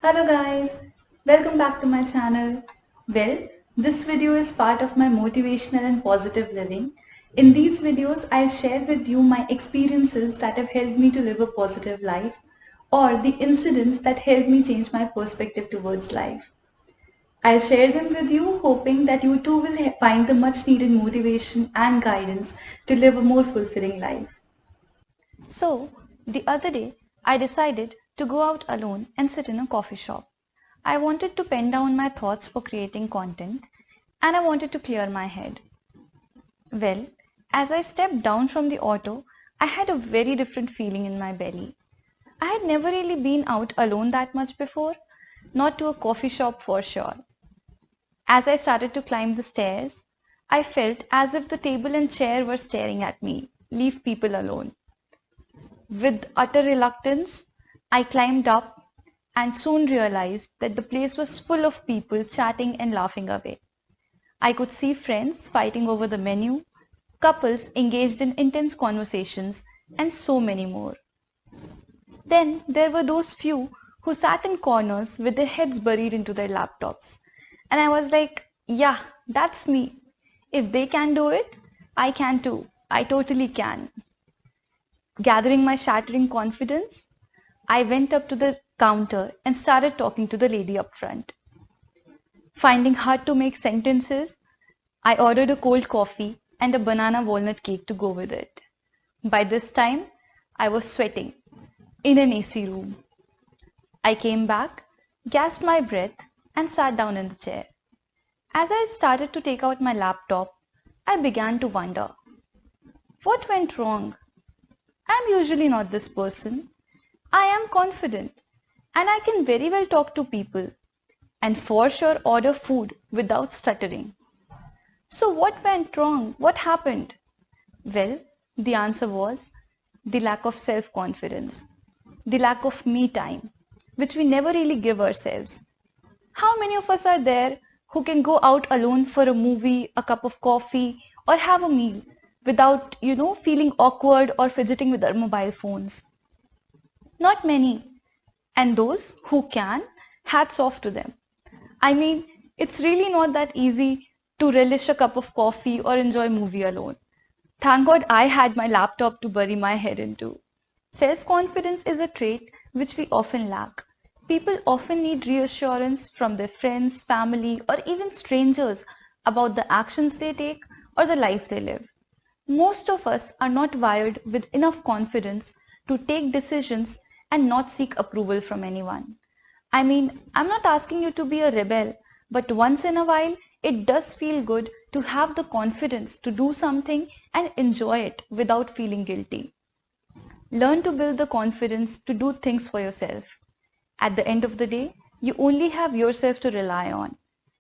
Hello guys, welcome back to my channel. Well, this video is part of my motivational and positive living. In these videos, I'll share with you my experiences that have helped me to live a positive life or the incidents that helped me change my perspective towards life. I'll share them with you hoping that you too will find the much needed motivation and guidance to live a more fulfilling life. So, the other day, I decided to go out alone and sit in a coffee shop. I wanted to pen down my thoughts for creating content and I wanted to clear my head. Well, as I stepped down from the auto, I had a very different feeling in my belly. I had never really been out alone that much before, not to a coffee shop for sure. As I started to climb the stairs, I felt as if the table and chair were staring at me. Leave people alone. With utter reluctance, I climbed up and soon realized that the place was full of people chatting and laughing away. I could see friends fighting over the menu, couples engaged in intense conversations, and so many more. Then there were those few who sat in corners with their heads buried into their laptops. And I was like, yeah, that's me. If they can do it, I can too. I totally can. Gathering my shattering confidence, I went up to the counter and started talking to the lady up front. Finding hard to make sentences, I ordered a cold coffee and a banana walnut cake to go with it. By this time, I was sweating in an AC room. I came back, gasped my breath, and sat down in the chair. As I started to take out my laptop, I began to wonder, what went wrong? I'm usually not this person. I am confident and I can very well talk to people and for sure order food without stuttering. So what went wrong? What happened? Well, the answer was the lack of self-confidence, the lack of me time, which we never really give ourselves. How many of us are there who can go out alone for a movie, a cup of coffee, or have a meal without, feeling awkward or fidgeting with their mobile phones? Not many. And those who can, hats off to them. I mean, it's really not that easy to relish a cup of coffee or enjoy a movie alone. Thank God I had my laptop to bury my head into. Self-confidence is a trait which we often lack. People often need reassurance from their friends, family, or even strangers about the actions they take or the life they live. Most of us are not wired with enough confidence to take decisions and not seek approval from anyone. I mean, I'm not asking you to be a rebel, but once in a while, it does feel good to have the confidence to do something and enjoy it without feeling guilty. Learn to build the confidence to do things for yourself. At the end of the day, you only have yourself to rely on.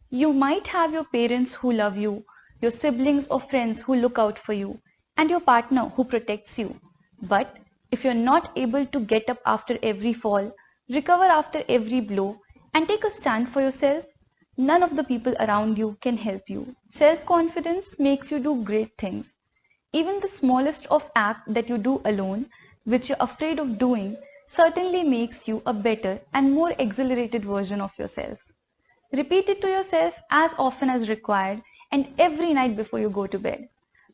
You might have your parents who love you, your siblings or friends who look out for you, and your partner who protects you. But if you're not able to get up after every fall, recover after every blow, and take a stand for yourself, none of the people around you can help you. Self-confidence makes you do great things. Even the smallest of act that you do alone, which you're afraid of doing, certainly makes you a better and more exhilarated version of yourself. Repeat it to yourself as often as required and every night before you go to bed.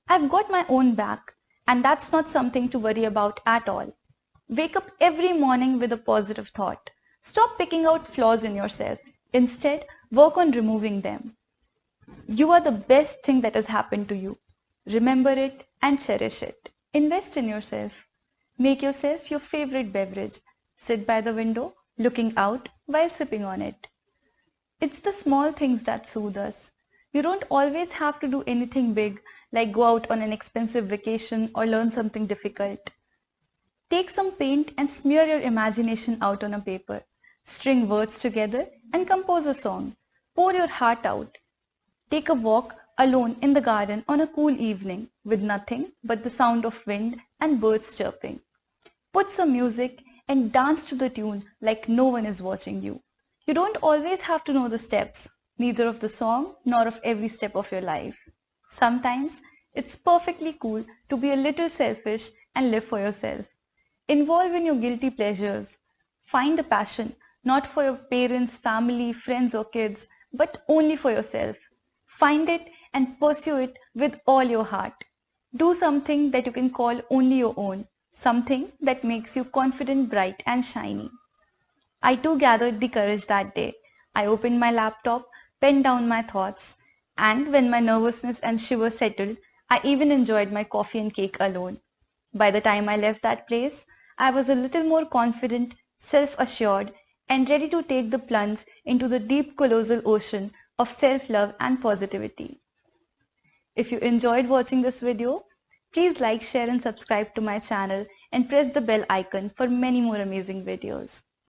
I've got my own back, and that's not something to worry about at all. Wake up every morning with a positive thought. Stop picking out flaws in yourself. Instead, work on removing them. You are the best thing that has happened to you. Remember it and cherish it. Invest in yourself. Make yourself your favorite beverage. Sit by the window, looking out while sipping on it. It's the small things that soothe us. You don't always have to do anything big, like go out on an expensive vacation or learn something difficult. Take some paint and smear your imagination out on a paper. String words together and compose a song. Pour your heart out. Take a walk alone in the garden on a cool evening with nothing but the sound of wind and birds chirping. Put some music and dance to the tune like no one is watching you. You don't always have to know the steps, neither of the song nor of every step of your life. Sometimes it's perfectly cool to be a little selfish and live for yourself. Involve in your guilty pleasures. Find a passion not for your parents, family, friends or kids, but only for yourself. Find it and pursue it with all your heart. Do something that you can call only your own, something that makes you confident, bright and shiny. I too gathered the courage that day. I opened my laptop, penned down my thoughts, and when my nervousness and shivers settled, I even enjoyed my coffee and cake alone. By the time I left that place, I was a little more confident, self-assured, and ready to take the plunge into the deep colossal ocean of self-love and positivity. If you enjoyed watching this video, please like, share and subscribe to my channel and press the bell icon for many more amazing videos.